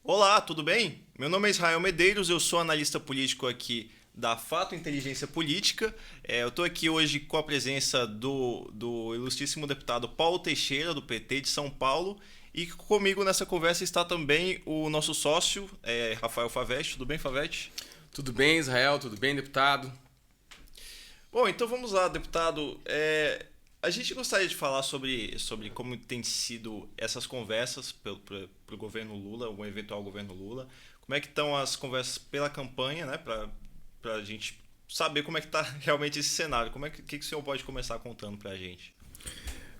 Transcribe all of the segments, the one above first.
Olá, tudo bem? Meu nome é Israel Medeiros, eu sou analista político aqui da Fato Inteligência Política. Eu estou aqui hoje com a presença do ilustríssimo deputado Paulo Teixeira, do PT de São Paulo, e comigo nessa conversa está também o nosso sócio, Rafael Favete. Tudo bem, Favete? Tudo bem, Israel? Tudo bem, deputado? Bom, então vamos lá, deputado. A gente gostaria de falar sobre como tem sido essas conversas para o governo Lula, o eventual governo Lula. Como é que estão as conversas pela campanha, né? Para a gente saber como é que está realmente esse cenário. Que o senhor pode começar contando para a gente?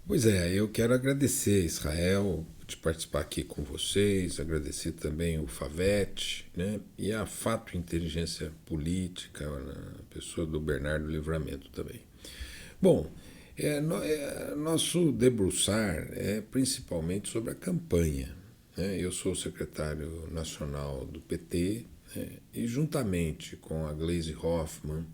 Pois é, eu quero agradecer, Israel, de participar aqui com vocês, agradecer também o Favete, né, e a Fato Inteligência Política, a pessoa do Bernardo Livramento também. Bom, nosso debruçar é principalmente sobre a campanha. Né? Eu sou secretário nacional do PT, né, e juntamente com a Gleisi Hoffmann,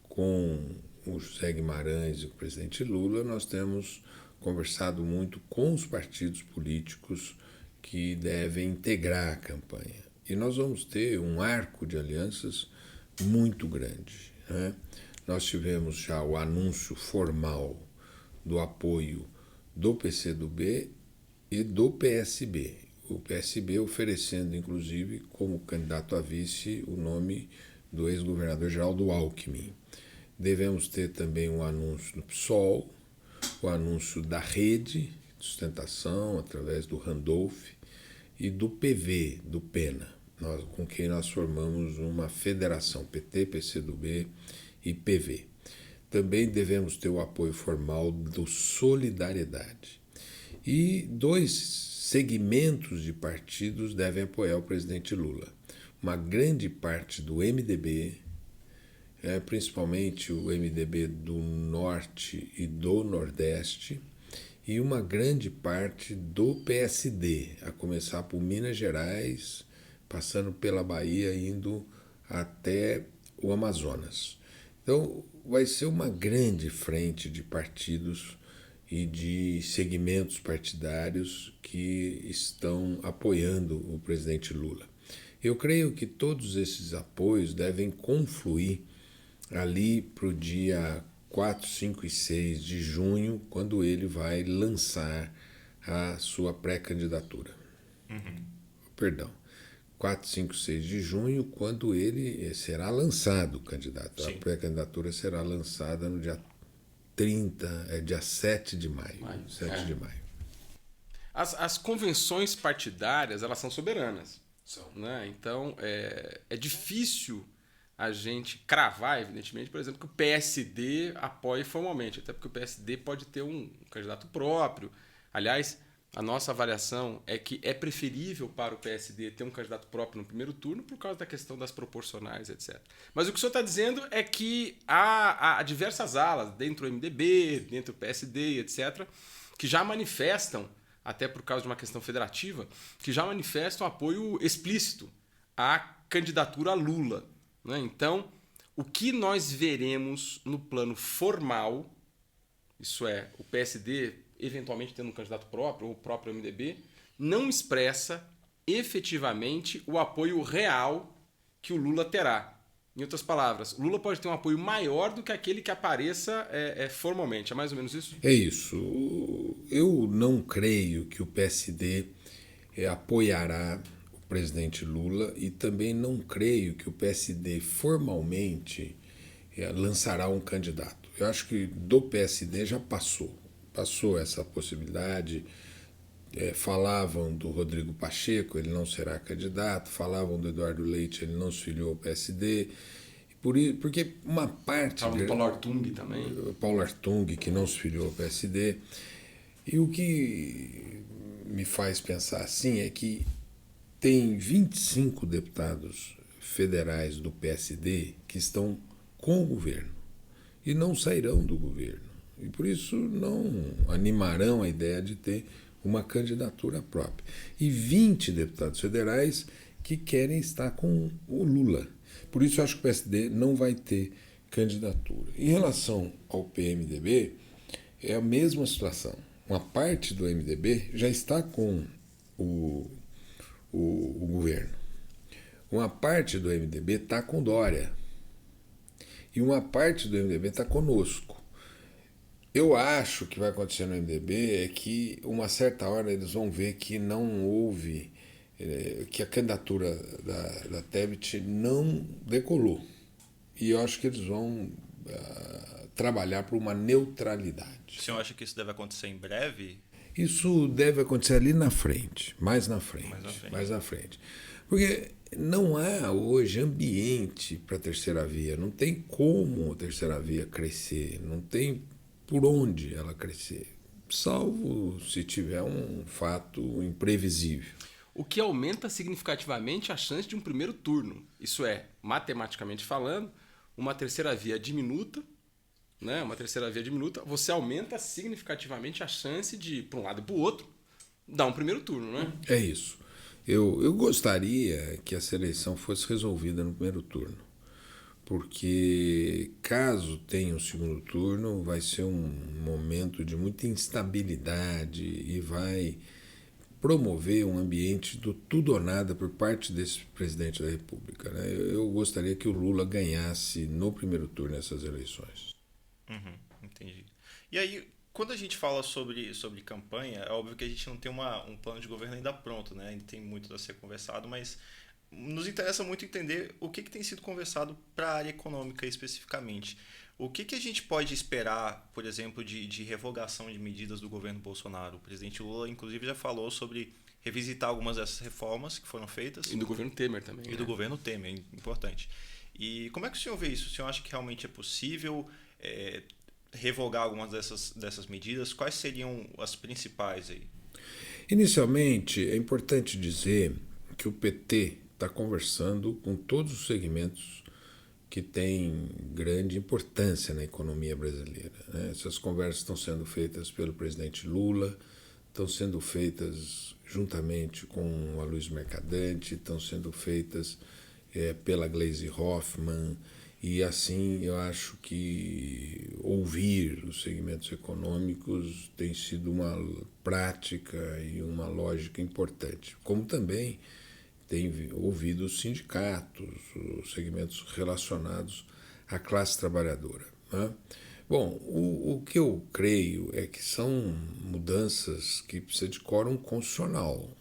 com o José Guimarães e o presidente Lula, nós temos conversado muito com os partidos políticos que devem integrar a campanha. E nós vamos ter um arco de alianças muito grande. Né? Nós tivemos já o anúncio formal do apoio do PCdoB e do PSB. O PSB oferecendo, inclusive, como candidato a vice, o nome do ex-governador Geraldo Alckmin. Devemos ter também um anúncio do PSOL, o anúncio da Rede de Sustentação, através do Randolph, e do PV, do Pena, com quem nós formamos uma federação, PT, PCdoB e PV. Também devemos ter o apoio formal do Solidariedade. E dois segmentos de partidos devem apoiar o presidente Lula. Uma grande parte do MDB, principalmente o MDB do Norte e do Nordeste, e uma grande parte do PSD, a começar por Minas Gerais, passando pela Bahia, indo até o Amazonas. Então, vai ser uma grande frente de partidos e de segmentos partidários que estão apoiando o presidente Lula. Eu creio que todos esses apoios devem confluir ali para o dia 4, 5 e 6 de junho, quando ele vai lançar a sua pré-candidatura. Perdão, 4, 5, 6 de junho, quando ele será lançado candidato. Sim. A pré-candidatura será lançada no dia 30, dia 7 de maio. 7 de maio. As convenções partidárias, elas são soberanas. São. Né? Então, é difícil a gente cravar, evidentemente, por exemplo, que o PSD apoie formalmente, até porque o PSD pode ter um candidato próprio. Aliás, a nossa avaliação é que é preferível para o PSD ter um candidato próprio no primeiro turno por causa da questão das proporcionais, etc. Mas o que o senhor está dizendo é que há diversas alas, dentro do MDB, dentro do PSD, etc., que já manifestam, até por causa de uma questão federativa, que já manifestam apoio explícito à candidatura Lula. Né? Então, o que nós veremos no plano formal, isso é, o PSD eventualmente tendo um candidato próprio, ou o próprio MDB, não expressa efetivamente o apoio real que o Lula terá. Em outras palavras, o Lula pode ter um apoio maior do que aquele que apareça formalmente. É mais ou menos isso? É isso. Eu não creio que o PSD apoiará o presidente Lula e também não creio que o PSD formalmente lançará um candidato. Eu acho que do PSD já passou essa possibilidade. Falavam do Rodrigo Pacheco, ele não será candidato, falavam do Eduardo Leite, ele não se filiou ao PSD, porque uma parte... Falavam do Paulo Artung também. Paulo Artung, que não se filiou ao PSD. E o que me faz pensar assim é que tem 25 deputados federais do PSD que estão com o governo e não sairão do governo. E por isso não animarão a ideia de ter uma candidatura própria. E 20 deputados federais que querem estar com o Lula. Por isso eu acho que o PSD não vai ter candidatura. Em relação ao PMDB, é a mesma situação. Uma parte do MDB já está com o o governo. Uma parte do MDB está com Dória e uma parte do MDB está conosco. Eu acho que vai acontecer no MDB é que uma certa hora eles vão ver que não houve, que a candidatura da Tebet não decolou. E eu acho que eles vão trabalhar por uma neutralidade. O senhor acha que isso deve acontecer em breve? Isso deve acontecer ali na frente, mais na frente. Porque não há hoje ambiente para a terceira via, não tem como a terceira via crescer, não tem por onde ela crescer, salvo se tiver um fato imprevisível. O que aumenta significativamente a chance de um primeiro turno. Isso é, matematicamente falando, uma terceira via diminuta, né? Uma terceira via diminuta, você aumenta significativamente a chance de, para um lado e para o outro, dar um primeiro turno, né? É isso. Eu gostaria que essa eleição fosse resolvida no primeiro turno, porque caso tenha um segundo turno, vai ser um momento de muita instabilidade e vai promover um ambiente do tudo ou nada por parte desse presidente da República, né? Eu gostaria que o Lula ganhasse no primeiro turno essas eleições. Entendi. E aí, quando a gente fala sobre campanha, é óbvio que a gente não tem um plano de governo ainda pronto, né? Ainda tem muito a ser conversado, mas nos interessa muito entender o que tem sido conversado para a área econômica especificamente. O que a gente pode esperar, por exemplo, de revogação de medidas do governo Bolsonaro? O presidente Lula, inclusive, já falou sobre revisitar algumas dessas reformas que foram feitas. E do governo Temer também. E do governo Temer, importante. E como é que o senhor vê isso? O senhor acha que realmente é possível revogar algumas dessas medidas? Quais seriam as principais aí? Inicialmente, é importante dizer que o PT está conversando com todos os segmentos que têm grande importância na economia brasileira, né? Essas conversas estão sendo feitas pelo presidente Lula, estão sendo feitas juntamente com o Aloysio Mercadante, estão sendo feitas pela Gleisi Hoffmann, e assim eu acho que ouvir os segmentos econômicos tem sido uma prática e uma lógica importante, como também tem ouvido os sindicatos, os segmentos relacionados à classe trabalhadora, né? Bom, o que eu creio é que são mudanças que precisam de quórum constitucional.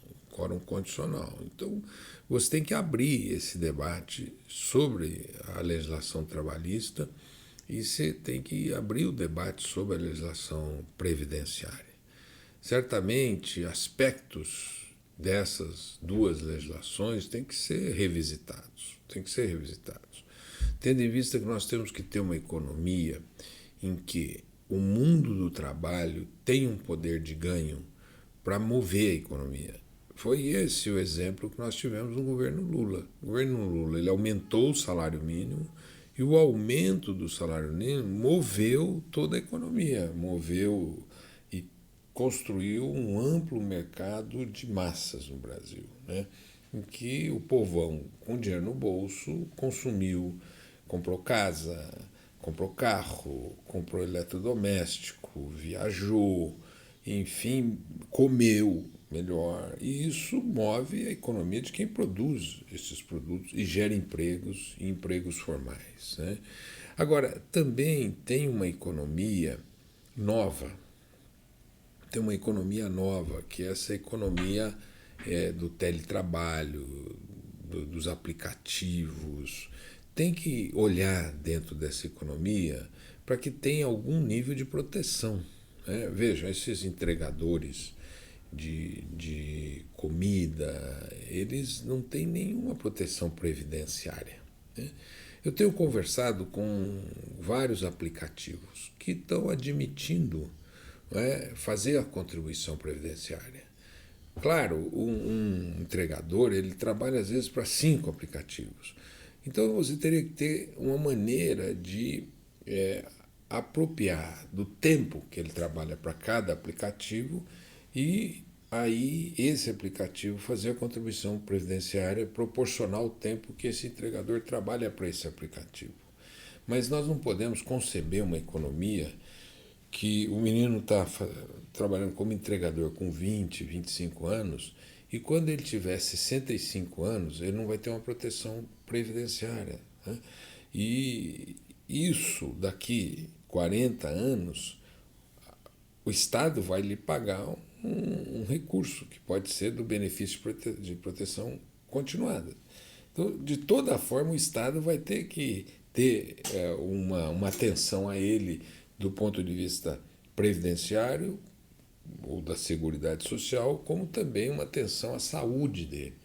Então, você tem que abrir esse debate sobre a legislação trabalhista e você tem que abrir o debate sobre a legislação previdenciária. Certamente, aspectos dessas duas legislações têm que ser revisitados, tendo em vista que nós temos que ter uma economia em que o mundo do trabalho tem um poder de ganho para mover a economia. Foi esse o exemplo que nós tivemos no governo Lula. O governo Lula ele aumentou o salário mínimo e o aumento do salário mínimo moveu toda a economia, moveu e construiu um amplo mercado de massas no Brasil, né? Em que o povão, com dinheiro no bolso, consumiu, comprou casa, comprou carro, comprou eletrodoméstico, viajou, enfim, comeu melhor. E isso move a economia de quem produz esses produtos e gera empregos e empregos formais, né? Agora, também tem uma economia nova, que é essa economia do teletrabalho, dos aplicativos. Tem que olhar dentro dessa economia para que tenha algum nível de proteção, né? Vejam, esses entregadores de comida, eles não têm nenhuma proteção previdenciária, né? Eu tenho conversado com vários aplicativos que estão admitindo, né, fazer a contribuição previdenciária. Claro, um entregador ele trabalha às vezes para 5 aplicativos. Então você teria que ter uma maneira de apropriar do tempo que ele trabalha para cada aplicativo e aí esse aplicativo fazer a contribuição previdenciária proporcional ao tempo que esse entregador trabalha para esse aplicativo. Mas nós não podemos conceber uma economia que o menino está trabalhando como entregador com 20, 25 anos E quando ele tiver 65 anos, ele não vai ter uma proteção previdenciária, né? E isso, daqui 40 anos, o Estado vai lhe pagar um recurso, que pode ser do benefício de proteção continuada. Então, de toda forma, o Estado vai ter que ter uma atenção a ele do ponto de vista previdenciário ou da Seguridade Social, como também uma atenção à saúde dele.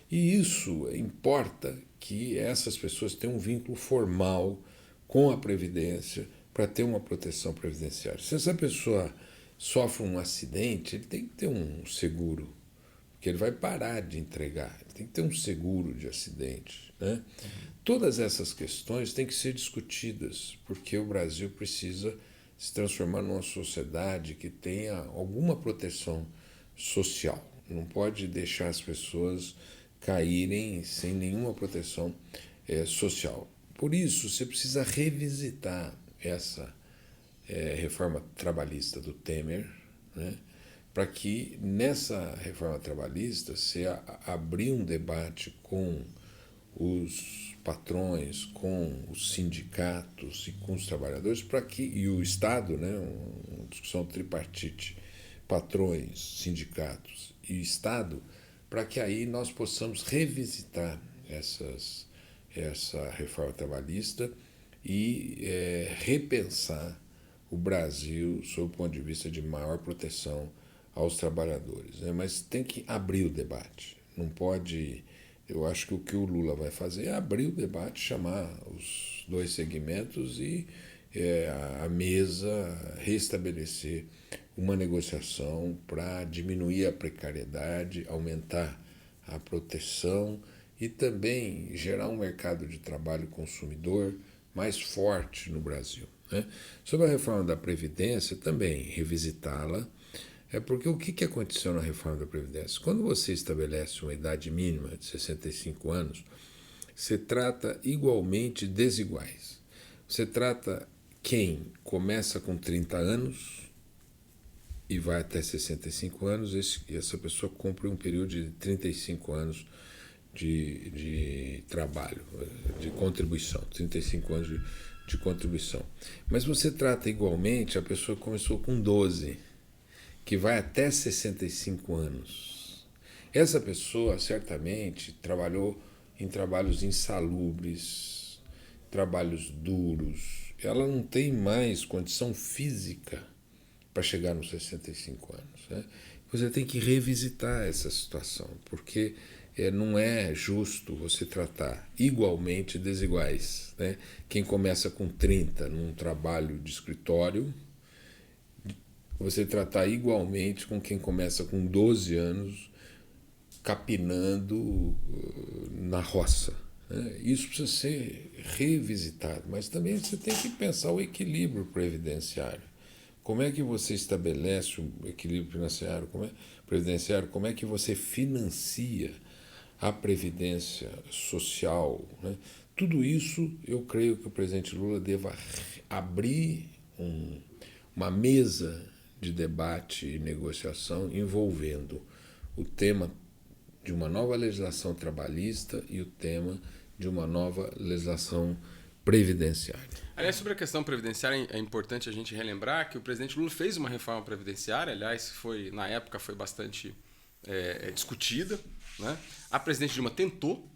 E isso importa que essas pessoas tenham um vínculo formal com a Previdência para ter uma proteção previdenciária. Se essa pessoa sofre um acidente, ele tem que ter um seguro, porque ele vai parar de entregar, ele tem que ter um seguro de acidente, né? Todas essas questões têm que ser discutidas, porque o Brasil precisa se transformar numa sociedade que tenha alguma proteção social. Não pode deixar as pessoas caírem sem nenhuma proteção social. Por isso, você precisa revisitar essa reforma trabalhista do Temer, né, para que nessa reforma trabalhista você abrir um debate com os patrões, com os sindicatos e com os trabalhadores, e o Estado, né, uma discussão tripartite, patrões, sindicatos e Estado, para que aí nós possamos revisitar essa reforma trabalhista e repensar o Brasil sob o ponto de vista de maior proteção aos trabalhadores, né? Mas tem que abrir o debate. Não pode. Eu acho que o que o Lula vai fazer é abrir o debate, chamar os dois segmentos e a mesa restabelecer uma negociação para diminuir a precariedade, aumentar a proteção e também gerar um mercado de trabalho consumidor mais forte no Brasil, né? Sobre a reforma da Previdência, também revisitá-la, porque o que aconteceu na reforma da Previdência? Quando você estabelece uma idade mínima de 65 anos, você trata igualmente desiguais. Você trata quem começa com 30 anos e vai até 65 anos, e essa pessoa cumpre um período de 35 anos de trabalho, de contribuição, 35 anos de contribuição. Mas você trata igualmente a pessoa que começou com 12, que vai até 65 anos. Essa pessoa certamente trabalhou em trabalhos insalubres, trabalhos duros. Ela não tem mais condição física para chegar nos 65 anos, né? Você tem que revisitar essa situação, porque não é justo você tratar igualmente desiguais, né? Quem começa com 30 num trabalho de escritório, você tratar igualmente com quem começa com 12 anos capinando na roça, né? Isso precisa ser revisitado, mas também você tem que pensar o equilíbrio previdenciário. Como é que você estabelece o equilíbrio previdenciário? Como é que você financia a previdência social, né? Tudo isso eu creio que o presidente Lula deva abrir uma mesa de debate e negociação envolvendo o tema de uma nova legislação trabalhista e o tema de uma nova legislação previdenciária. Aliás, sobre a questão previdenciária, é importante a gente relembrar que o presidente Lula fez uma reforma previdenciária, aliás, na época foi bastante discutida, né? A presidente Dilma tentou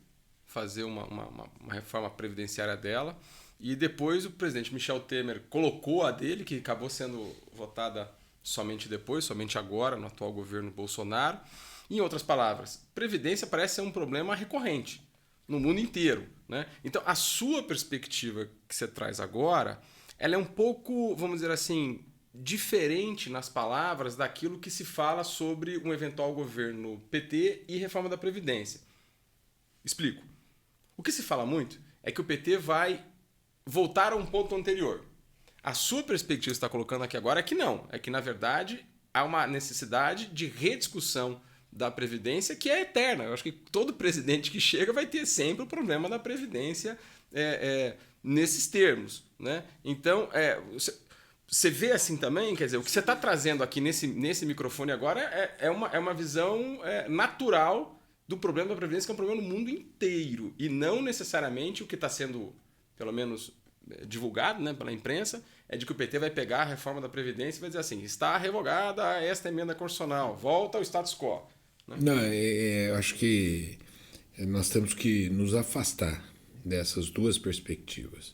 fazer uma reforma previdenciária dela e depois o presidente Michel Temer colocou a dele, que acabou sendo votada somente depois, somente agora, no atual governo Bolsonaro. Em outras palavras, previdência parece ser um problema recorrente no mundo inteiro, né? Então, a sua perspectiva que você traz agora, ela é um pouco, vamos dizer assim, diferente nas palavras daquilo que se fala sobre um eventual governo PT e reforma da Previdência. Explico. O que se fala muito é que o PT vai voltar a um ponto anterior. A sua perspectiva que você está colocando aqui agora é que não. É que, na verdade, há uma necessidade de rediscussão da Previdência que é eterna. Eu acho que todo presidente que chega vai ter sempre o problema da Previdência nesses termos, né? Então, Você vê assim também, quer dizer, o que você está trazendo aqui nesse microfone agora é uma visão natural do problema da Previdência, que é um problema no mundo inteiro, e não necessariamente o que está sendo, pelo menos, divulgado, né, pela imprensa, é de que o PT vai pegar a reforma da Previdência e vai dizer assim, está revogada esta emenda constitucional, volta ao status quo. Né? Não, eu acho que nós temos que nos afastar dessas duas perspectivas.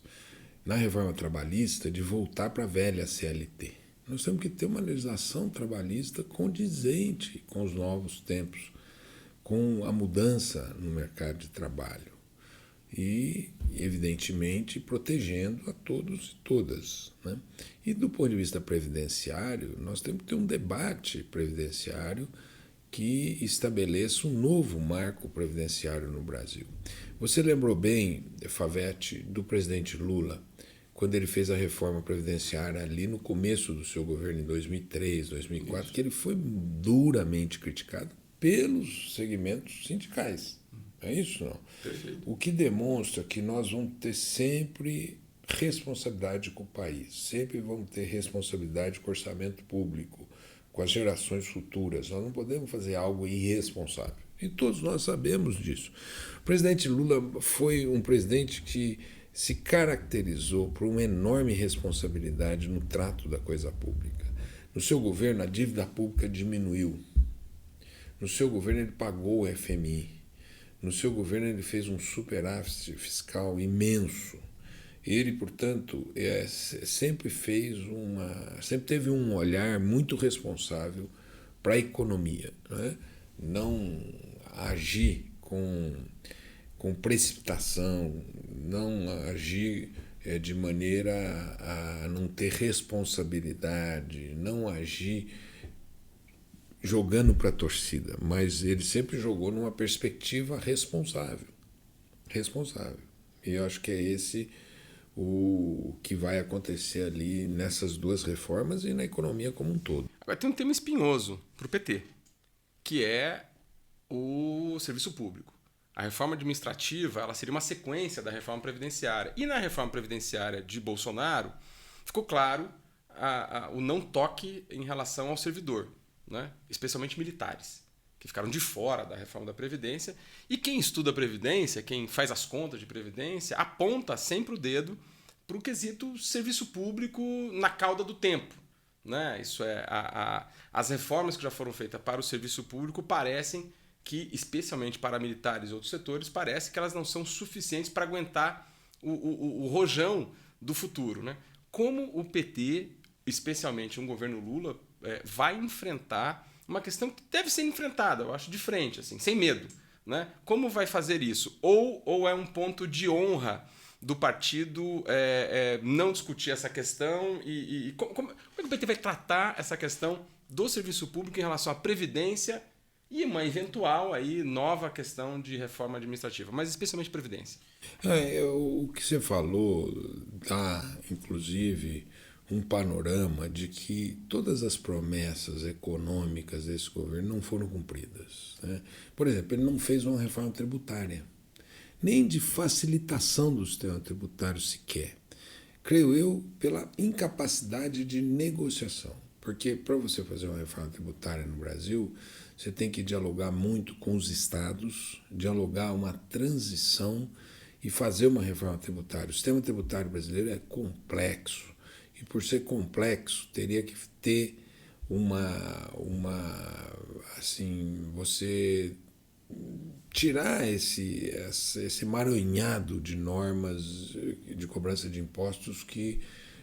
Na reforma trabalhista, de voltar para a velha CLT. Nós temos que ter uma legislação trabalhista condizente com os novos tempos, com a mudança no mercado de trabalho e, evidentemente, protegendo a todos e todas. Né? E do ponto de vista previdenciário, nós temos que ter um debate previdenciário que estabeleça um novo marco previdenciário no Brasil. Você lembrou bem, Favete, do presidente Lula, quando ele fez a reforma previdenciária ali no começo do seu governo, em 2003, 2004, isso, que ele foi duramente criticado pelos segmentos sindicais. É isso, não? Perfeito. O que demonstra que nós vamos ter sempre responsabilidade com o país, sempre vamos ter responsabilidade com o orçamento público, com as gerações futuras. Nós não podemos fazer algo irresponsável. E todos nós sabemos disso. O presidente Lula foi um presidente que se caracterizou por uma enorme responsabilidade no trato da coisa pública. No seu governo, a dívida pública diminuiu. No seu governo, ele pagou o FMI. No seu governo, ele fez um superávit fiscal imenso. Ele, portanto, sempre teve um olhar muito responsável para a economia, né? Não agir com precipitação, não agir de maneira a não ter responsabilidade, não agir jogando para a torcida, mas ele sempre jogou numa perspectiva responsável. E eu acho que é esse o que vai acontecer ali nessas duas reformas e na economia como um todo. Agora tem um tema espinhoso para o PT, que é o serviço público. A reforma administrativa ela seria uma sequência da reforma previdenciária. E na reforma previdenciária de Bolsonaro, ficou claro o não toque em relação ao servidor, né? Especialmente militares, que ficaram de fora da reforma da Previdência. E quem estuda a Previdência, quem faz as contas de Previdência, aponta sempre o dedo para o quesito serviço público na cauda do tempo. Né? Isso é, as reformas que já foram feitas para o serviço público parecem que, especialmente para militares e outros setores, parece que elas não são suficientes para aguentar o rojão do futuro. Né? Como o PT, especialmente um governo Lula, vai enfrentar uma questão que deve ser enfrentada, eu acho, de frente, assim, sem medo. Né? Como vai fazer isso? Ou é um ponto de honra do partido não discutir essa questão? Como é que o PT vai tratar essa questão do serviço público em relação à Previdência e uma eventual aí, nova questão de reforma administrativa, mas especialmente Previdência? O que você falou dá, inclusive, um panorama de que todas as promessas econômicas desse governo não foram cumpridas. Né? Por exemplo, ele não fez uma reforma tributária, nem de facilitação do sistema tributário sequer. Creio eu, pela incapacidade de negociação. Porque para você fazer uma reforma tributária no Brasil, você tem que dialogar muito com os estados, dialogar uma transição e fazer uma reforma tributária. O sistema tributário brasileiro é complexo. E por ser complexo, teria que ter você tirar esse emaranhado de normas de cobrança de impostos que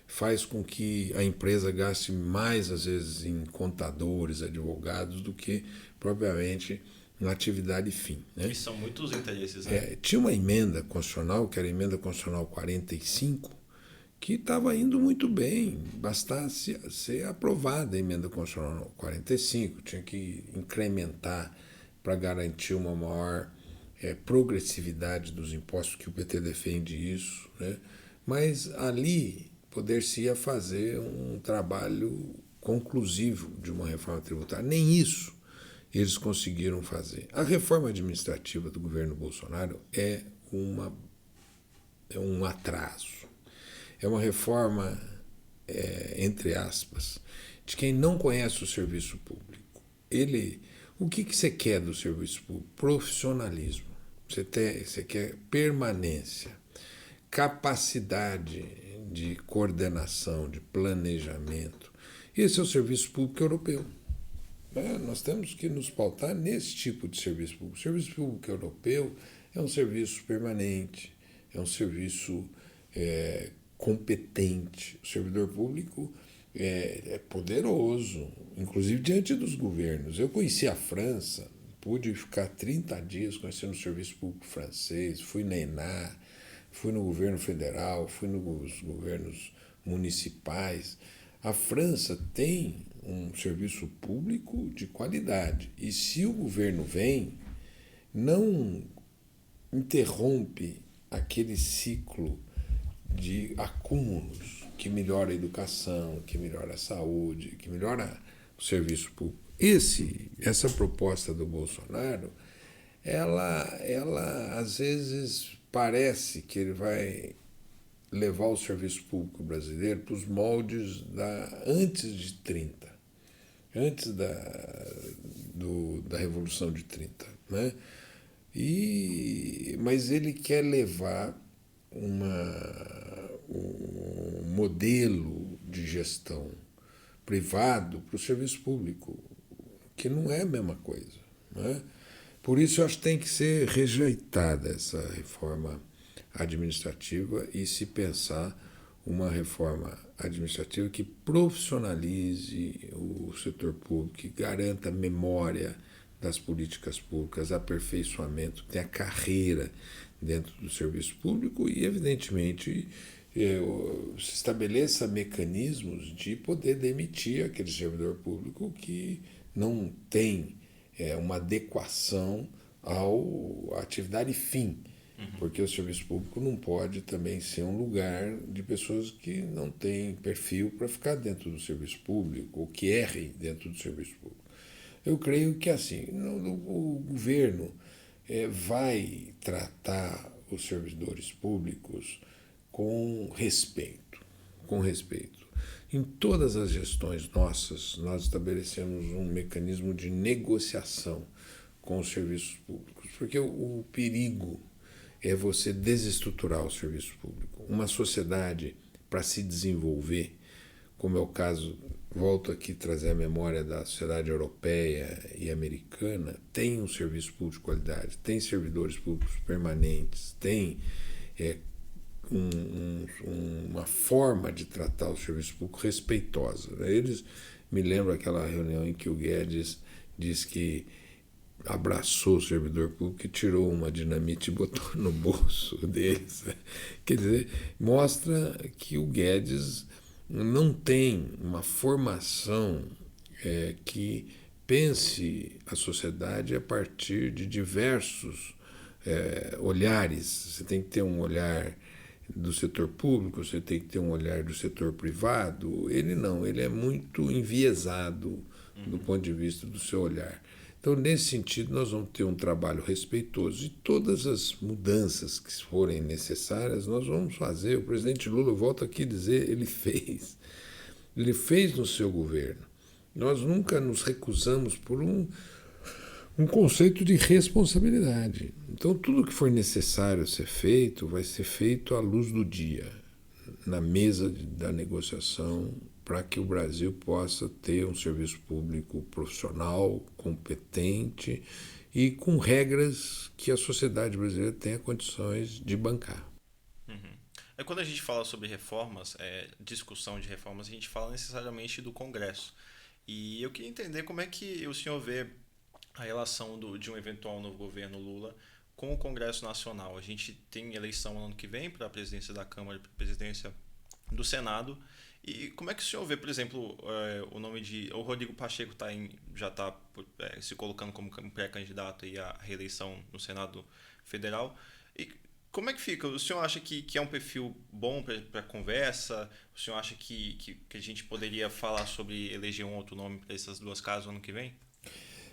faz com que a empresa gaste mais, às vezes, em contadores, advogados, do que propriamente na atividade fim. Né? E são muitos interesses. Né? Tinha uma emenda constitucional, que era a emenda constitucional 45, que estava indo muito bem, bastasse ser aprovada a emenda constitucional 45, tinha que incrementar para garantir uma maior progressividade dos impostos, que o PT defende isso, né? Mas ali poder-se-ia fazer um trabalho conclusivo de uma reforma tributária. Nem isso eles conseguiram fazer. A reforma administrativa do governo Bolsonaro é um atraso. É uma reforma entre aspas, de quem não conhece o serviço público. O que você quer do serviço público? Profissionalismo. Você quer permanência, capacidade de coordenação, de planejamento. Esse é o serviço público europeu. Nós temos que nos pautar nesse tipo de serviço público. O serviço público europeu é um serviço permanente, é um serviço competente. O servidor público é poderoso, inclusive diante dos governos. Eu conheci a França, pude ficar 30 dias conhecendo o serviço público francês, fui na ENA, fui no governo federal, fui nos governos municipais. A França tem um serviço público de qualidade. E se o governo vem, não interrompe aquele ciclo de acúmulos que melhora a educação, que melhora a saúde, que melhora o serviço público. Essa proposta do Bolsonaro, ela às vezes parece que ele vai levar o serviço público brasileiro para os moldes antes de 30, antes da Revolução de 30. Né? Mas ele quer levar um modelo de gestão privado para o serviço público, que não é a mesma coisa. Né? Por isso, eu acho que tem que ser rejeitada essa reforma administrativa e se pensar uma reforma administrativa que profissionalize o setor público, que garanta memória das políticas públicas, aperfeiçoamento, tenha carreira dentro do serviço público e, evidentemente, se estabeleça mecanismos de poder demitir aquele servidor público que não tem uma adequação à atividade fim. Porque o serviço público não pode também ser um lugar de pessoas que não têm perfil para ficar dentro do serviço público ou que errem dentro do serviço público. Eu creio que assim, o governo vai tratar os servidores públicos com respeito. Em todas as gestões nossas, nós estabelecemos um mecanismo de negociação com os serviços públicos, porque o perigo é você desestruturar o serviço público. Uma sociedade, para se desenvolver, como é o caso, volto aqui a trazer a memória da sociedade europeia e americana, tem um serviço público de qualidade, tem servidores públicos permanentes, tem uma forma de tratar o serviço público respeitosa. Eles me lembram aquela reunião em que o Guedes disse que abraçou o servidor público e tirou uma dinamite e botou no bolso deles. Quer dizer, mostra que o Guedes não tem uma formação que pense a sociedade a partir de diversos olhares. Você tem que ter um olhar do setor público, você tem que ter um olhar do setor privado. Ele não, ele é muito enviesado do ponto de vista do seu olhar. Então, nesse sentido, nós vamos ter um trabalho respeitoso e todas as mudanças que forem necessárias nós vamos fazer. O presidente Lula, eu volto aqui a dizer, ele fez no seu governo. Nós nunca nos recusamos por um conceito de responsabilidade. Então, tudo que for necessário ser feito vai ser feito à luz do dia, na mesa da negociação, para que o Brasil possa ter um serviço público profissional, competente e com regras que a sociedade brasileira tenha condições de bancar. Quando a gente fala sobre reformas, discussão de reformas, a gente fala necessariamente do Congresso. E eu queria entender como é que o senhor vê a relação de um eventual novo governo Lula com o Congresso Nacional. A gente tem eleição no ano que vem para a presidência da Câmara e para a presidência do Senado. E como é que o senhor vê, por exemplo, o nome de... O Rodrigo Pacheco já está se colocando como pré-candidato à reeleição no Senado Federal. E como é que fica? O senhor acha que é um perfil bom para a conversa? O senhor acha que a gente poderia falar sobre eleger um outro nome para essas duas casas no ano que vem?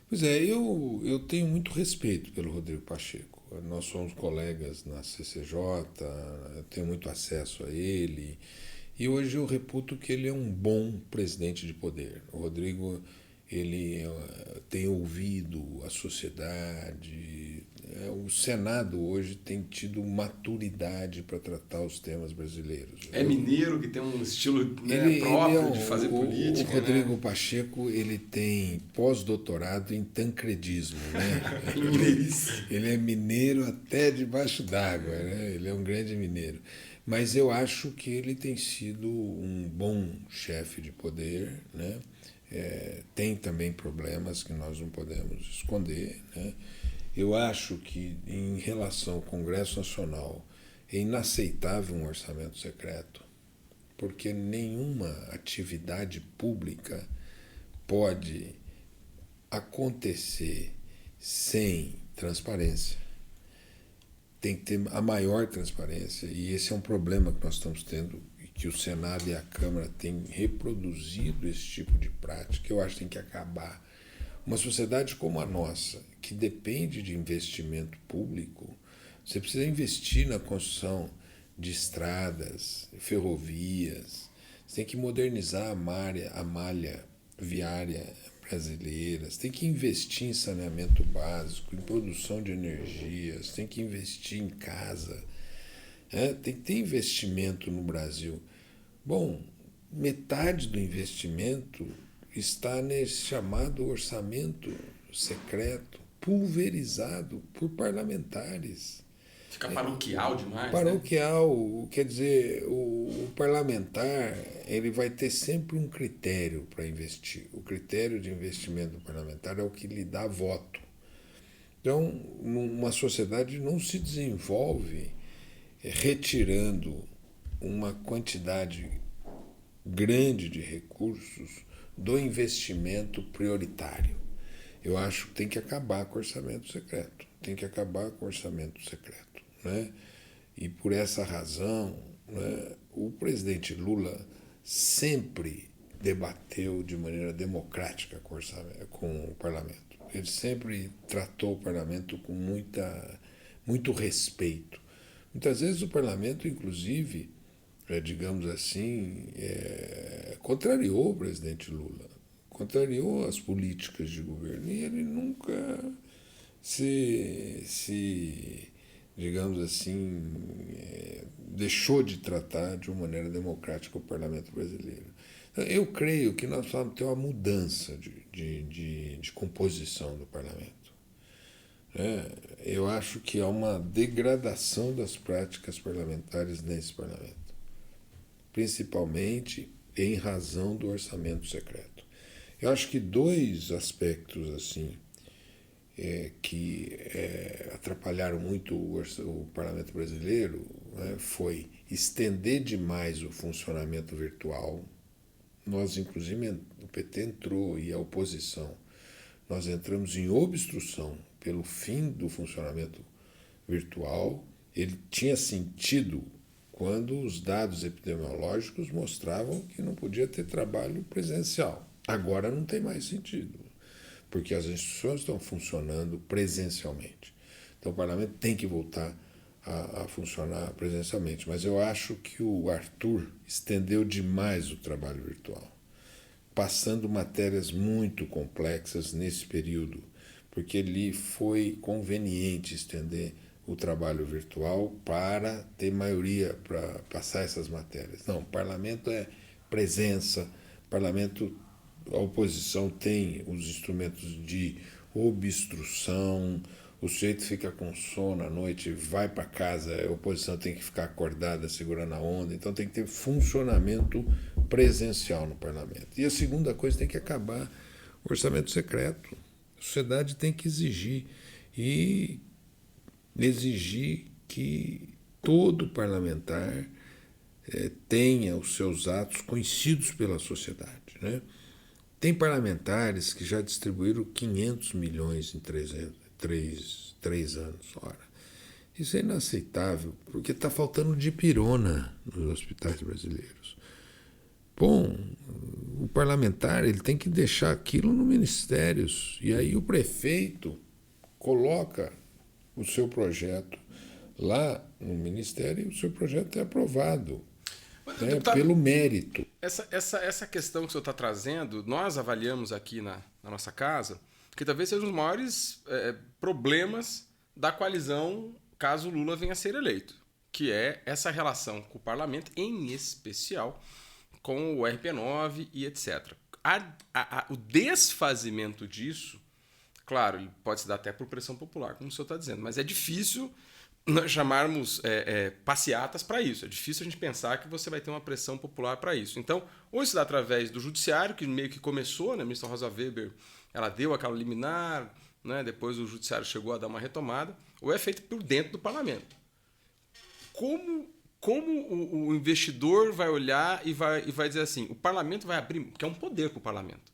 Pois é, eu tenho muito respeito pelo Rodrigo Pacheco. Nós somos colegas na CCJ, eu tenho muito acesso a ele. E hoje eu reputo que ele é um bom presidente de poder. O Rodrigo, ele tem ouvido a sociedade. O Senado hoje tem tido maturidade para tratar os temas brasileiros. É mineiro, que tem um estilo, né, próprio de fazer política. O Rodrigo, né? Pacheco, ele tem pós-doutorado em tancredismo. Né? Ele é mineiro até debaixo d'água. Né? Ele é um grande mineiro. Mas eu acho que ele tem sido um bom chefe de poder, né? Tem também problemas que nós não podemos esconder, né? Eu acho que, em relação ao Congresso Nacional, é inaceitável um orçamento secreto, porque nenhuma atividade pública pode acontecer sem transparência. Tem que ter a maior transparência, e esse é um problema que nós estamos tendo, e que o Senado e a Câmara têm reproduzido esse tipo de prática. Eu acho que tem que acabar. Uma sociedade como a nossa, que depende de investimento público, você precisa investir na construção de estradas, ferrovias, você tem que modernizar a malha viária brasileira, você tem que investir em saneamento básico, em produção de energia, você tem que investir em casa, tem que ter investimento no Brasil. Bom, metade do investimento está nesse chamado orçamento secreto, pulverizado por parlamentares. Fica paroquial demais. Paroquial, né? Quer dizer, o parlamentar ele vai ter sempre um critério para investir. O critério de investimento do parlamentar é o que lhe dá voto. Então, uma sociedade não se desenvolve retirando uma quantidade grande de recursos do investimento prioritário. Eu acho que tem que acabar com o orçamento secreto. Tem que acabar com o orçamento secreto. Né? E por essa razão, né, o presidente Lula sempre debateu de maneira democrática com o parlamento. Ele sempre tratou o parlamento com muito respeito. Muitas vezes o parlamento, inclusive, digamos assim, contrariou o presidente Lula, contrariou as políticas de governo, e ele nunca digamos assim, deixou de tratar de uma maneira democrática o parlamento brasileiro. Então, eu creio que nós vamos ter uma mudança de composição do parlamento. Eu acho que há uma degradação das práticas parlamentares nesse parlamento, principalmente em razão do orçamento secreto. Eu acho que dois aspectos assim que atrapalharam muito o parlamento brasileiro, né, foi estender demais o funcionamento virtual. Nós, inclusive, o PT entrou, e a oposição, nós entramos em obstrução pelo fim do funcionamento virtual. Ele tinha sentido quando os dados epidemiológicos mostravam que não podia ter trabalho presencial. Agora não tem mais sentido, porque as instituições estão funcionando presencialmente. Então o parlamento tem que voltar a funcionar presencialmente. Mas eu acho que o Arthur estendeu demais o trabalho virtual, passando matérias muito complexas nesse período, porque lhe foi conveniente estender o trabalho virtual para ter maioria para passar essas matérias. Não, o parlamento é presença, parlamento, a oposição tem os instrumentos de obstrução, o sujeito fica com sono à noite, vai para casa, a oposição tem que ficar acordada, segurando a onda, então tem que ter funcionamento presencial no parlamento. E a segunda coisa, tem que acabar o orçamento secreto. A sociedade tem que exigir que todo parlamentar tenha os seus atos conhecidos pela sociedade, né? Tem parlamentares que já distribuíram 500 milhões em 3 anos. Ora, isso é inaceitável, porque está faltando dipirona nos hospitais brasileiros. Bom, o parlamentar ele tem que deixar aquilo no ministérios, e aí o prefeito coloca o seu projeto lá no ministério e o seu projeto é aprovado. Deputado, pelo mérito. essa questão que o senhor está trazendo, nós avaliamos aqui na nossa casa que talvez seja um dos maiores problemas da coalizão caso o Lula venha a ser eleito, que é essa relação com o parlamento, em especial com o RP9 e etc. O desfazimento disso, claro, ele pode se dar até por pressão popular, como o senhor está dizendo, mas é difícil nós chamarmos passeatas para isso. É difícil a gente pensar que você vai ter uma pressão popular para isso. Então, ou se dá através do judiciário, que meio que começou, né? A ministra Rosa Weber, ela deu aquela liminar, né? Depois o judiciário chegou a dar uma retomada, ou é feito por dentro do parlamento. Como o investidor vai olhar e vai dizer assim, o parlamento vai abrir, que é um poder para o parlamento.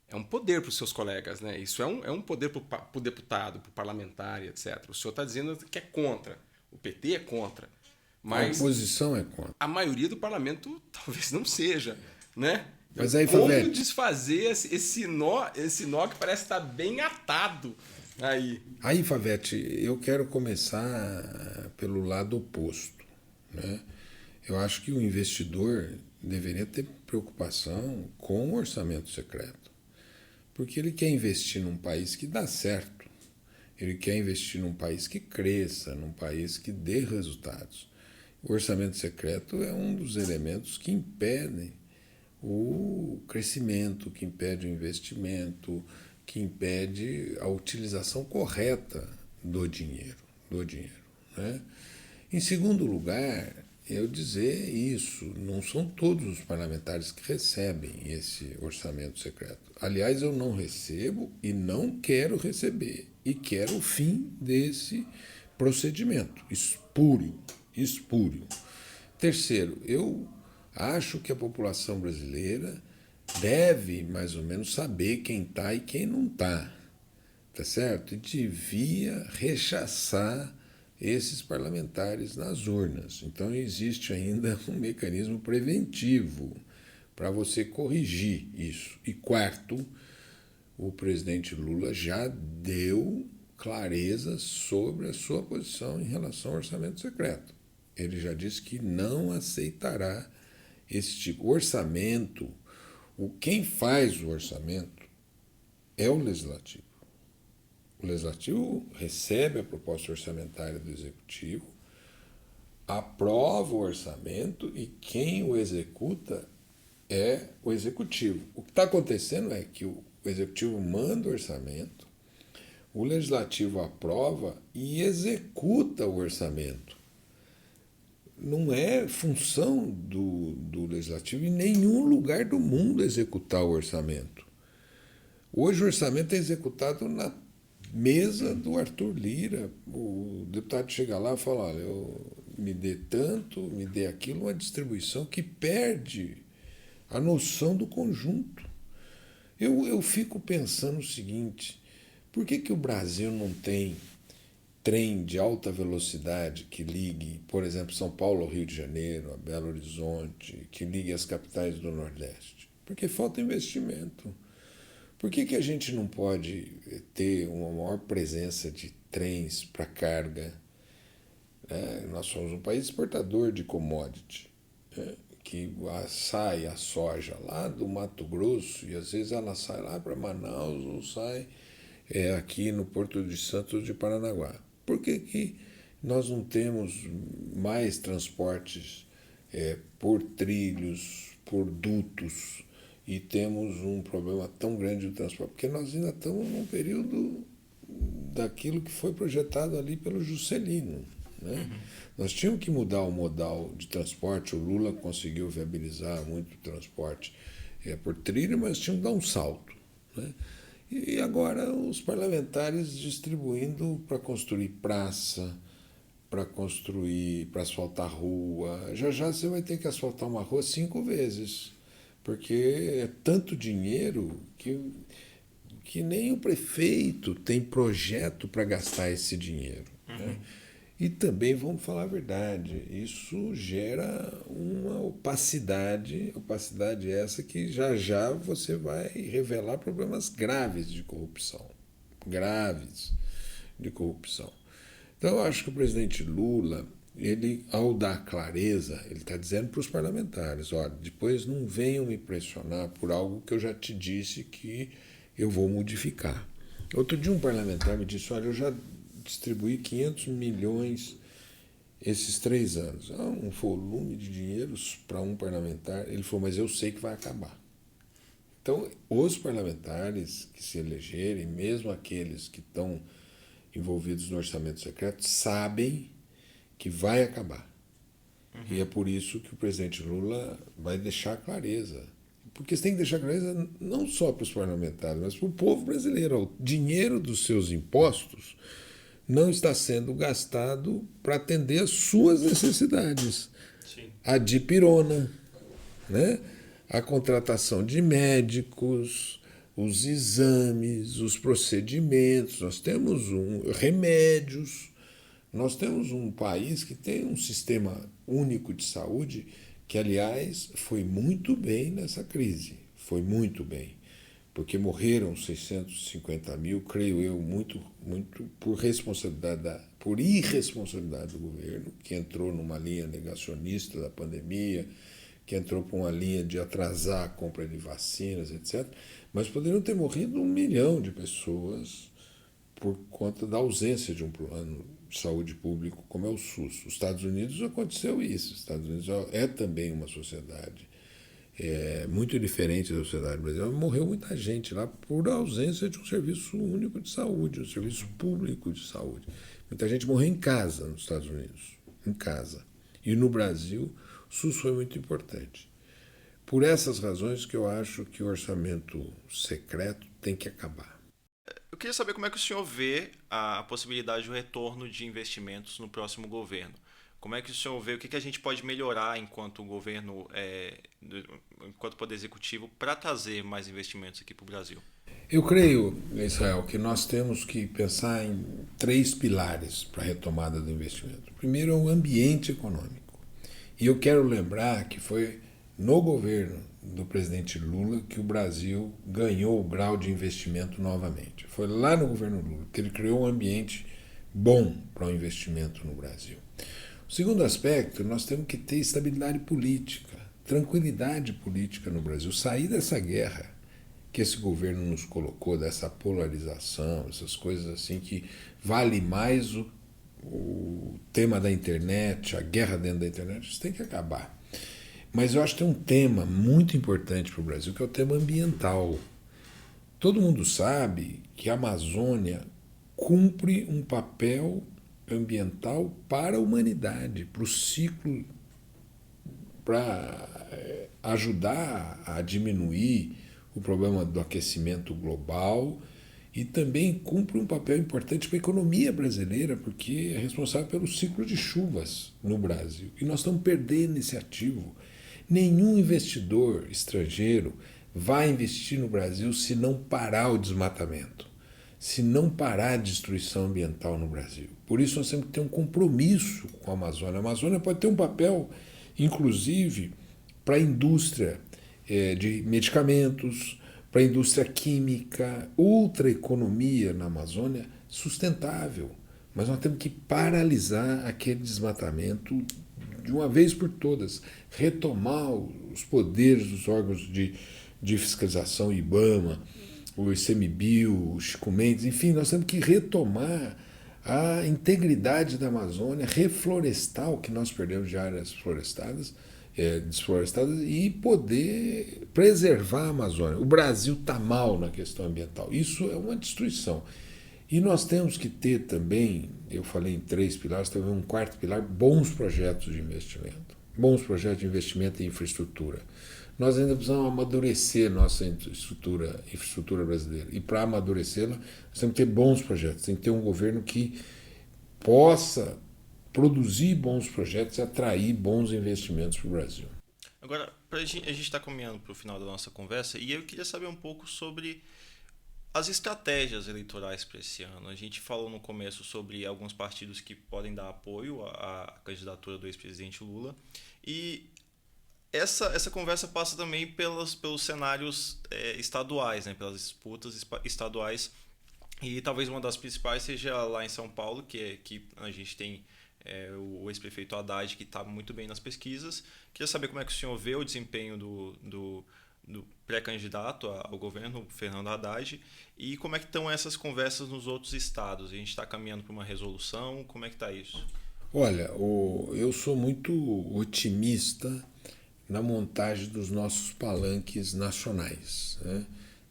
É um poder para os seus colegas, né? Isso é um poder para o deputado, para o parlamentar, etc. O senhor está dizendo que é contra. O PT é contra. Mas a oposição é contra. A maioria do parlamento talvez não seja, né? Mas aí, como Favete, desfazer esse nó que parece estar bem atado aí? Aí, Favete, eu quero começar pelo lado oposto, né? Eu acho que o investidor deveria ter preocupação com o orçamento secreto. Porque ele quer investir num país que dá certo. Ele quer investir num país que cresça, num país que dê resultados. O orçamento secreto é um dos elementos que impedem o crescimento, que impede o investimento, que impede a utilização correta do dinheiro. Né? Em segundo lugar, eu dizer isso, não são todos os parlamentares que recebem esse orçamento secreto. Aliás, eu não recebo e não quero receber. E quero o fim desse procedimento espúrio. Terceiro, eu acho que a população brasileira deve, mais ou menos, saber quem está e quem não está. Tá certo? E devia rechaçar esses parlamentares nas urnas. Então, existe ainda um mecanismo preventivo para você corrigir isso. E quarto, o presidente Lula já deu clareza sobre a sua posição em relação ao orçamento secreto. Ele já disse que não aceitará esse tipo. O orçamento, quem faz o orçamento é o Legislativo. O Legislativo recebe a proposta orçamentária do Executivo, aprova o orçamento e quem o executa é o Executivo. O que está acontecendo é que o Executivo manda o orçamento, o Legislativo aprova e executa o orçamento. Não é função do Legislativo em nenhum lugar do mundo executar o orçamento. Hoje o orçamento é executado na mesa do Arthur Lira. O deputado chega lá e fala, olha, me dê tanto, me dê aquilo, uma distribuição que perde a noção do conjunto. Eu fico pensando o seguinte, por que o Brasil não tem trem de alta velocidade que ligue, por exemplo, São Paulo ao Rio de Janeiro, a Belo Horizonte, que ligue as capitais do Nordeste? Porque falta investimento. Por que a gente não pode ter uma maior presença de trens para carga? Nós somos um país exportador de commodity, que sai a soja lá do Mato Grosso e às vezes ela sai lá para Manaus ou sai aqui no Porto de Santos de Paranaguá. Por que nós não temos mais transportes por trilhos, por dutos, e temos um problema tão grande do transporte? Porque nós ainda estamos num período daquilo que foi projetado ali pelo Juscelino. Né? Uhum. Nós tínhamos que mudar o modal de transporte. O Lula conseguiu viabilizar muito o transporte por trilha, mas tínhamos que dar um salto. Né? E agora os parlamentares distribuindo para construir praça, para asfaltar rua. Já você vai ter que asfaltar uma rua 5 vezes. Porque é tanto dinheiro que nem o prefeito tem projeto para gastar esse dinheiro. Uhum. Né? E também, vamos falar a verdade, isso gera uma opacidade essa que já você vai revelar problemas graves de corrupção. Então, eu acho que o presidente Lula ele, ao dar clareza, ele está dizendo para os parlamentares, olha, depois não venham me pressionar por algo que eu já te disse que eu vou modificar. Outro dia um parlamentar me disse, olha, eu já distribuí 500 milhões esses 3 anos. Um volume de dinheiros para um parlamentar. Ele falou, mas eu sei que vai acabar. Então, os parlamentares que se elegerem, mesmo aqueles que estão envolvidos no orçamento secreto, sabem que vai acabar. E é por isso que o presidente Lula vai deixar clareza. Porque você tem que deixar clareza não só para os parlamentares, mas para o povo brasileiro. O dinheiro dos seus impostos não está sendo gastado para atender às suas necessidades. Sim. A dipirona, né? A contratação de médicos, os exames, os procedimentos, nós temos remédios, nós temos um país que tem um sistema único de saúde que, aliás, foi muito bem nessa crise, foi muito bem, porque morreram 650 mil, creio eu, muito por irresponsabilidade do governo, que entrou numa linha negacionista da pandemia, que entrou por uma linha de atrasar a compra de vacinas, etc. Mas poderiam ter morrido 1 milhão de pessoas por conta da ausência de um plano de saúde público como é o SUS. Nos Estados Unidos aconteceu isso. Os Estados Unidos é também uma sociedade muito diferente da sociedade brasileira. Morreu muita gente lá por ausência de um serviço único de saúde, um serviço público de saúde. Muita gente morreu em casa nos Estados Unidos, em casa. E no Brasil, o SUS foi muito importante. Por essas razões que eu acho que o orçamento secreto tem que acabar. Eu queria saber como é que o senhor vê a possibilidade do retorno de investimentos no próximo governo. Como é que o senhor vê, o que a gente pode melhorar enquanto governo, enquanto Poder Executivo, para trazer mais investimentos aqui para o Brasil? Eu creio, Israel, que nós temos que pensar em 3 pilares para a retomada do investimento. O primeiro é o ambiente econômico. E eu quero lembrar que foi no governo do presidente Lula que o Brasil ganhou o grau de investimento novamente. Foi lá no governo Lula que ele criou um ambiente bom para o investimento no Brasil. O segundo aspecto, nós temos que ter estabilidade política, tranquilidade política no Brasil, sair dessa guerra que esse governo nos colocou, dessa polarização, essas coisas assim que vale mais o tema da internet, a guerra dentro da internet, isso tem que acabar. Mas eu acho que tem um tema muito importante para o Brasil, que é o tema ambiental. Todo mundo sabe que a Amazônia cumpre um papel ambiental para a humanidade, para o ciclo, para ajudar a diminuir o problema do aquecimento global e também cumpre um papel importante para a economia brasileira, porque é responsável pelo ciclo de chuvas no Brasil. E nós estamos perdendo esse ativo. Nenhum investidor estrangeiro vai investir no Brasil se não parar o desmatamento, se não parar a destruição ambiental no Brasil. Por isso nós temos que ter um compromisso com a Amazônia. A Amazônia pode ter um papel, inclusive, para a indústria de medicamentos, para a indústria química, outra economia na Amazônia sustentável. Mas nós temos que paralisar aquele desmatamento de uma vez por todas, retomar os poderes dos órgãos de fiscalização, IBAMA, o ICMBio, o Chico Mendes, enfim, nós temos que retomar a integridade da Amazônia, reflorestar o que nós perdemos de áreas desflorestadas e poder preservar a Amazônia. O Brasil está mal na questão ambiental. Isso é uma destruição. E nós temos que ter também, eu falei em 3 pilares, também um 4º pilar, bons projetos de investimento. Bons projetos de investimento em infraestrutura. Nós ainda precisamos amadurecer nossa infraestrutura brasileira. E para amadurecê-la, nós temos que ter bons projetos. Tem que ter um governo que possa produzir bons projetos e atrair bons investimentos para o Brasil. Agora, a gente está caminhando para o final da nossa conversa e eu queria saber um pouco sobre as estratégias eleitorais para esse ano. A gente falou no começo sobre alguns partidos que podem dar apoio à candidatura do ex-presidente Lula e essa conversa passa também pelos cenários estaduais, né, pelas disputas estaduais E talvez uma das principais seja lá em São Paulo, que a gente tem o ex-prefeito Haddad, que está muito bem nas pesquisas. Queria saber como é que o senhor vê o desempenho do pré-candidato ao governo, Fernando Haddad, e como é que estão essas conversas nos outros estados? A gente está caminhando para uma resolução, como é que está isso? Olha, eu sou muito otimista na montagem dos nossos palanques nacionais, né?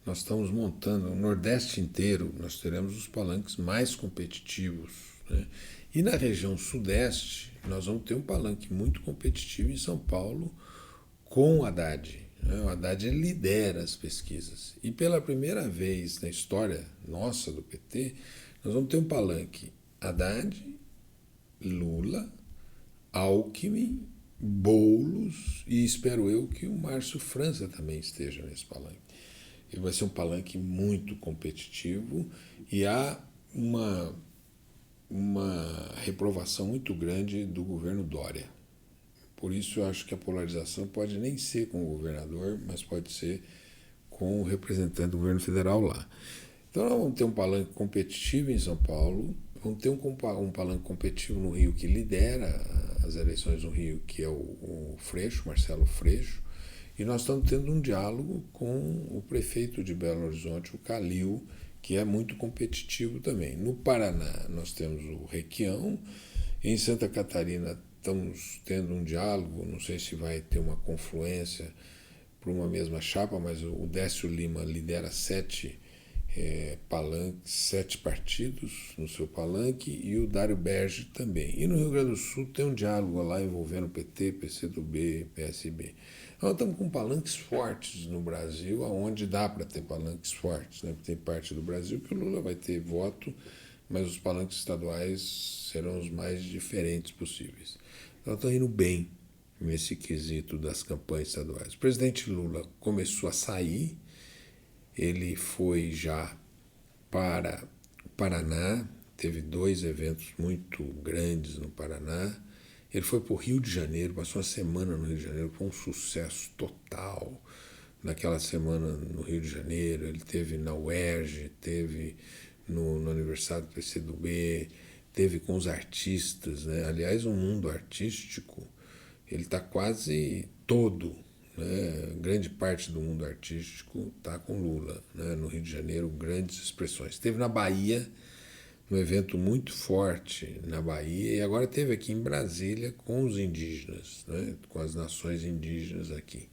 Nós estamos montando o Nordeste inteiro, nós teremos os palanques mais competitivos, né? E na região Sudeste, nós vamos ter um palanque muito competitivo em São Paulo com o Haddad, né? O Haddad lidera as pesquisas. E pela primeira vez na história nossa do PT, nós vamos ter um palanque Haddad, Lula, Alckmin, Boulos e espero eu que o Márcio França também esteja nesse palanque. E vai ser um palanque muito competitivo e há uma reprovação muito grande do governo Dória. Por isso eu acho que a polarização pode nem ser com o governador, mas pode ser com o representante do governo federal lá. Então nós vamos ter um palanque competitivo em São Paulo, vamos ter um palanque competitivo no Rio que lidera as eleições no Rio, que é o Freixo, Marcelo Freixo, e nós estamos tendo um diálogo com o prefeito de Belo Horizonte, o Calil, que é muito competitivo também. No Paraná nós temos o Requião, em Santa Catarina estamos tendo um diálogo, não sei se vai ter uma confluência para uma mesma chapa, mas o Décio Lima lidera 7 partidos no seu palanque e o Dário Berge também. E no Rio Grande do Sul tem um diálogo lá envolvendo PT, PCdoB, PSB. Nós estamos com palanques fortes no Brasil, aonde dá para ter palanques fortes, né? Tem parte do Brasil que o Lula vai ter voto, mas os palanques estaduais serão os mais diferentes possíveis. Então estão indo bem nesse quesito das campanhas estaduais. O presidente Lula começou a sair, ele foi já para o Paraná, teve 2 eventos muito grandes no Paraná. Ele foi para o Rio de Janeiro, passou uma semana no Rio de Janeiro, foi um sucesso total. Naquela semana no Rio de Janeiro, ele teve na UERJ, teve no aniversário do PCdoB, teve com os artistas, né? Aliás, o mundo artístico, ele está quase todo, né? Grande parte do mundo artístico está com Lula, né? No Rio de Janeiro, grandes expressões. Esteve na Bahia, um evento muito forte na Bahia, e agora teve aqui em Brasília com os indígenas, né? Com as nações indígenas aqui.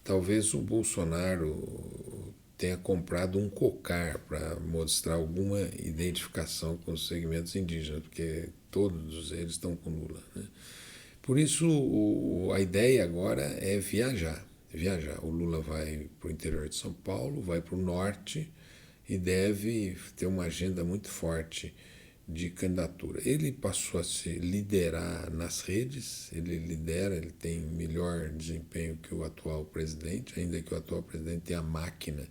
Talvez o Bolsonaro tenha comprado um cocar para mostrar alguma identificação com os segmentos indígenas, porque todos eles estão com Lula, né? Por isso, a ideia agora é viajar. O Lula vai para o interior de São Paulo, vai para o norte e deve ter uma agenda muito forte de candidatura. Ele passou a se liderar nas redes, ele tem melhor desempenho que o atual presidente, ainda que o atual presidente tenha a máquina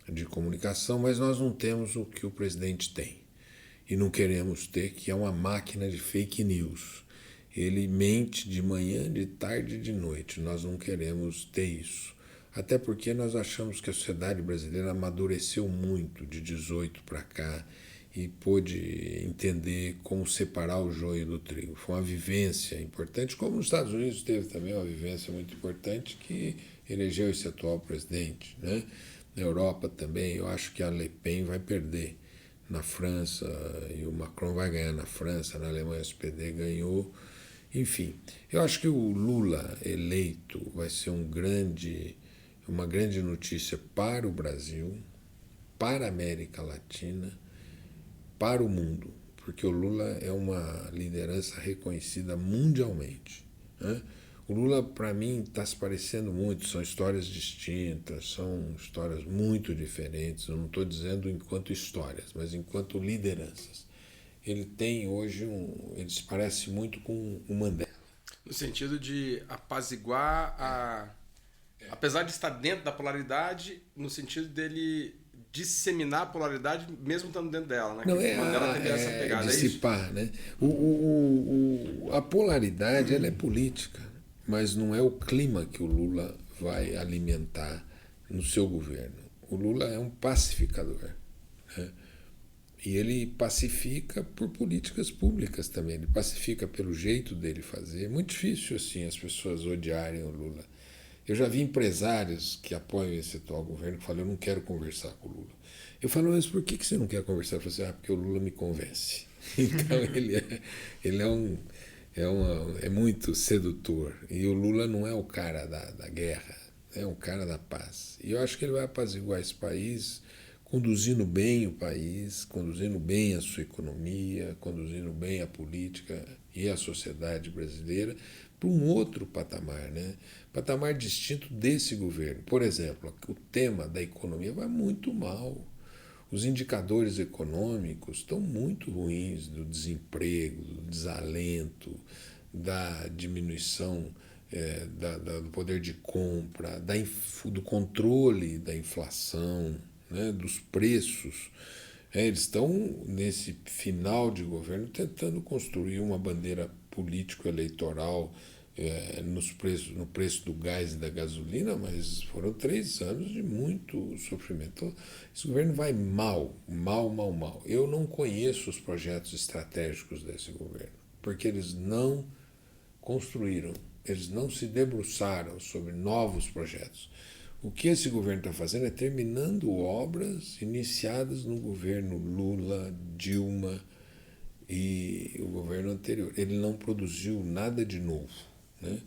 de comunicação, mas nós não temos o que o presidente tem e não queremos ter, que é uma máquina de fake news. Ele mente de manhã, de tarde e de noite. Nós não queremos ter isso. Até porque nós achamos que a sociedade brasileira amadureceu muito de 18 para cá e pôde entender como separar o joio do trigo. Foi uma vivência importante, como nos Estados Unidos teve também uma vivência muito importante que elegeu esse atual presidente, né? Na Europa também, eu acho que a Le Pen vai perder na França e o Macron vai ganhar na França, na Alemanha o SPD ganhou. Enfim, eu acho que o Lula eleito vai ser uma grande notícia para o Brasil, para a América Latina, para o mundo, porque o Lula é uma liderança reconhecida mundialmente, né? O Lula, para mim, está se parecendo muito, são histórias distintas, são histórias muito diferentes, eu não estou dizendo enquanto histórias, mas enquanto lideranças. Ele tem hoje ele se parece muito com o Mandela. No sentido de apaziguar apesar de estar dentro da polaridade, no sentido dele disseminar a polaridade mesmo estando dentro dela, né? Não, o Mandela teve essa pegada, dissipar, né? A polaridade ela é política, mas não é o clima que o Lula vai alimentar no seu governo. O Lula é um pacificador, né? E ele pacifica por políticas públicas também, ele pacifica pelo jeito dele fazer. É muito difícil assim as pessoas odiarem o Lula. Eu já vi empresários que apoiam esse atual governo que falam, eu não quero conversar com o Lula. Eu falo, mas por que você não quer conversar? Eu falo assim, porque o Lula me convence. Então ele é muito sedutor. E o Lula não é o cara da guerra, é um cara da paz. E eu acho que ele vai apaziguar esse país, conduzindo bem o país, conduzindo bem a sua economia, conduzindo bem a política e a sociedade brasileira para um outro patamar, né? Patamar distinto desse governo. Por exemplo, o tema da economia vai muito mal. Os indicadores econômicos estão muito ruins, do desemprego, do desalento, da diminuição do poder de compra, do controle da inflação, né, dos preços. Eles estão, nesse final de governo, tentando construir uma bandeira político-eleitoral no preço do gás e da gasolina, mas foram 3 anos de muito sofrimento. Então, esse governo vai mal. Eu não conheço os projetos estratégicos desse governo, porque eles não construíram, eles não se debruçaram sobre novos projetos. O que esse governo está fazendo é terminando obras iniciadas no governo Lula, Dilma e o governo anterior. Ele não produziu nada de novo, né?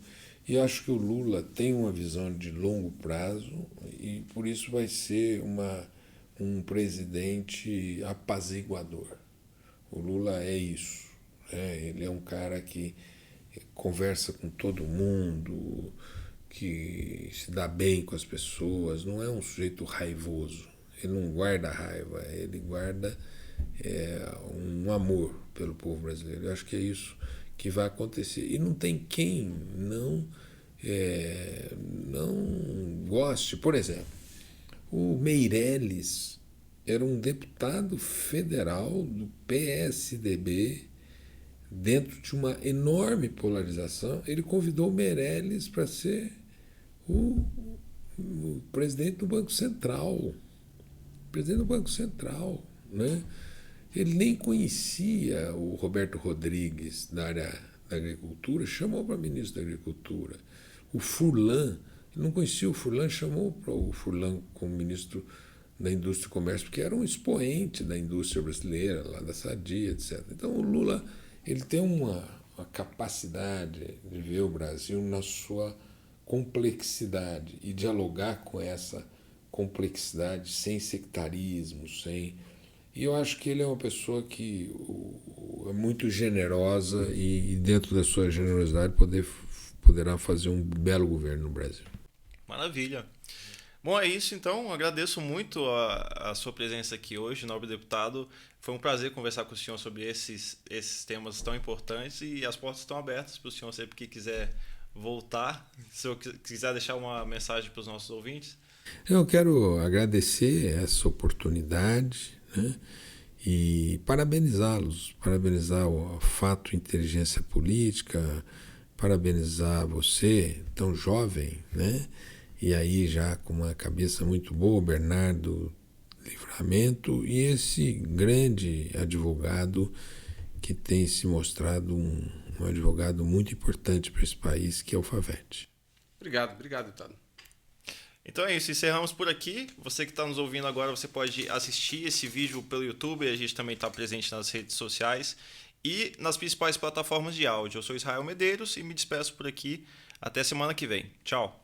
E acho que o Lula tem uma visão de longo prazo e por isso vai ser um presidente apaziguador. O Lula é isso, né? Ele é um cara que conversa com todo mundo, que se dá bem com as pessoas, não é um sujeito raivoso. Ele não guarda raiva, ele guarda um amor pelo povo brasileiro. Eu acho que é isso que vai acontecer. E não tem quem não goste. Por exemplo, o Meirelles era um deputado federal do PSDB, dentro de uma enorme polarização. Ele convidou o Meirelles para ser o presidente do Banco Central. Presidente do Banco Central, né? Ele nem conhecia o Roberto Rodrigues da área da agricultura, chamou para ministro da Agricultura. O Furlan, ele não conhecia o Furlan, chamou para o Furlan como ministro da Indústria e Comércio, porque era um expoente da indústria brasileira, lá da Sadia, etc. Então o Lula ele tem uma capacidade de ver o Brasil na sua complexidade e dialogar com essa complexidade sem sectarismo, E eu acho que ele é uma pessoa que é muito generosa e dentro da sua generosidade poderá fazer um belo governo no Brasil. Maravilha. Bom, é isso então. Agradeço muito a sua presença aqui hoje, nobre deputado. Foi um prazer conversar com o senhor sobre esses temas tão importantes e as portas estão abertas para o senhor sempre que quiser voltar. Se eu quiser deixar uma mensagem para os nossos ouvintes. Eu quero agradecer essa oportunidade, né? E parabenizá-los, parabenizar o Fato Inteligência Política, parabenizar você, tão jovem, né? E aí já com uma cabeça muito boa, Bernardo Livramento, e esse grande advogado que tem se mostrado um advogado muito importante para esse país, que é o Favete. Obrigado, deputado. Então é isso, encerramos por aqui. Você que está nos ouvindo agora, você pode assistir esse vídeo pelo YouTube, a gente também está presente nas redes sociais e nas principais plataformas de áudio. Eu sou Israel Medeiros e me despeço por aqui. Até semana que vem. Tchau.